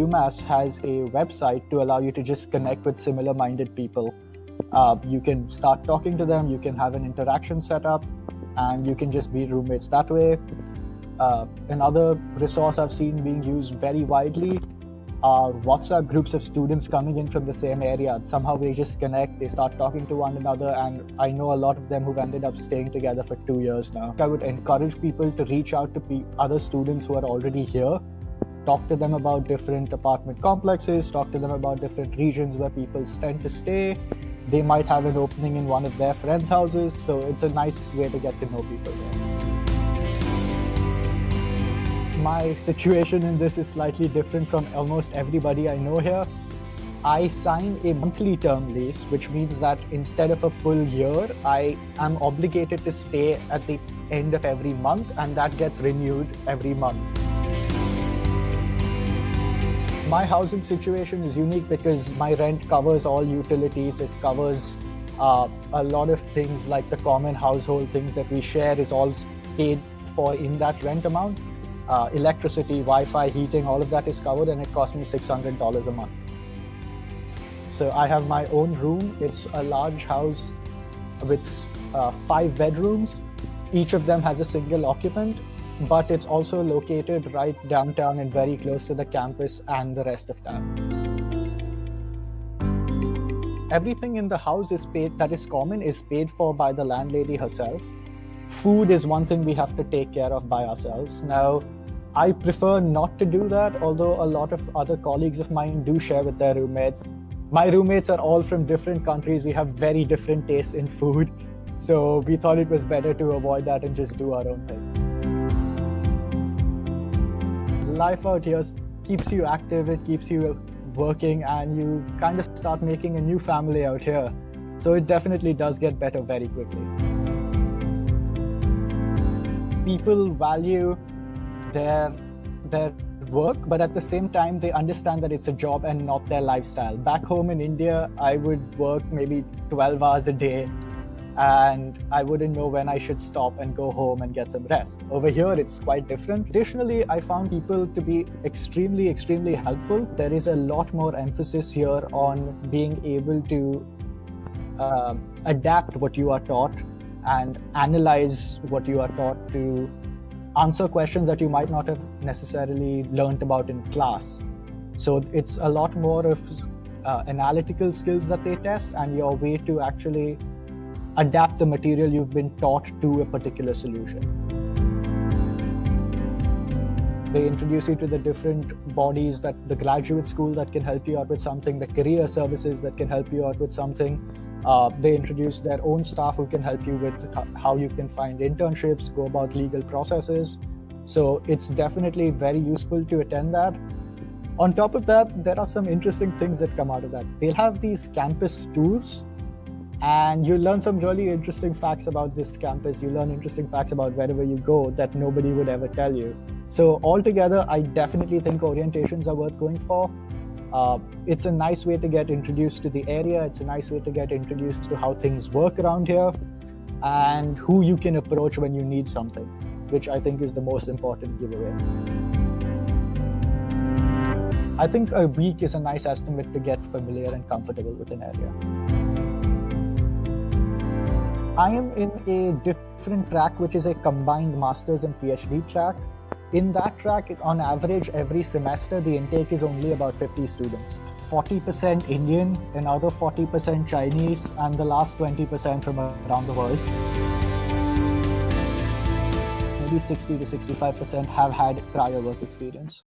UMass has a website to allow you to just connect with similar-minded people. You can start talking to them, you can have an interaction set up, and you can just be roommates that way. Another resource I've seen being used very widely are WhatsApp groups of students coming in from the same area. Somehow they just connect, they start talking to one another, and I know a lot of them who've ended up staying together for 2 years now. I would encourage people to reach out to other students who are already here, talk to them about different apartment complexes, talk to them about different regions where people tend to stay. They might have an opening in one of their friends' houses, so it's a nice way to get to know people there. My situation in this is slightly different from almost everybody I know here. I sign a monthly term lease, which means that instead of a full year, I am obligated to stay at the end of every month, and that gets renewed every month. My housing situation is unique because my rent covers all utilities. It covers a lot of things like the common household things that we share is all paid for in that rent amount. Electricity, Wi-Fi, heating, all of that is covered, and it cost me $600 a month. So I have my own room. It's a large house with 5 bedrooms. Each of them has a single occupant, but it's also located right downtown and very close to the campus and the rest of town. Everything in the house is paid, that is common, is paid for by the landlady herself. Food is one thing we have to take care of by ourselves. Now, I prefer not to do that, although a lot of other colleagues of mine do share with their roommates. My roommates are all from different countries. We have very different tastes in food. So we thought it was better to avoid that and just do our own thing. Life out here keeps you active, it keeps you working, and you kind of start making a new family out here. So it definitely does get better very quickly. People value their work, but at the same time, they understand that it's a job and not their lifestyle. Back home in India, I would work maybe 12 hours a day, and I wouldn't know when I should stop and go home and get some rest. Over here, it's quite different. Additionally, I found people to be extremely, extremely helpful. There is a lot more emphasis here on being able to adapt what you are taught and analyze what you are taught to answer questions that you might not have necessarily learned about in class. So it's a lot more of analytical skills that they test, and your way to actually adapt the material you've been taught to a particular solution. They introduce you to the different bodies, that the graduate school that can help you out with something, the career services that can help you out with something. They introduce their own staff who can help you with how you can find internships, go about legal processes. So it's definitely very useful to attend that. On top of that, there are some interesting things that come out of that. They'll have these campus tours, and you learn some really interesting facts about this campus. You learn interesting facts about wherever you go that nobody would ever tell you. So altogether, I definitely think orientations are worth going for. It's a nice way to get introduced to the area. It's a nice way to get introduced to how things work around here and who you can approach when you need something, which I think is the most important giveaway. I think a week is a nice estimate to get familiar and comfortable with an area. I am in a different track, which is a combined master's and PhD track. In that track, on average, every semester, the intake is only about 50 students. 40% Indian, another 40% Chinese, and the last 20% from around the world. Maybe 60 to 65% have had prior work experience.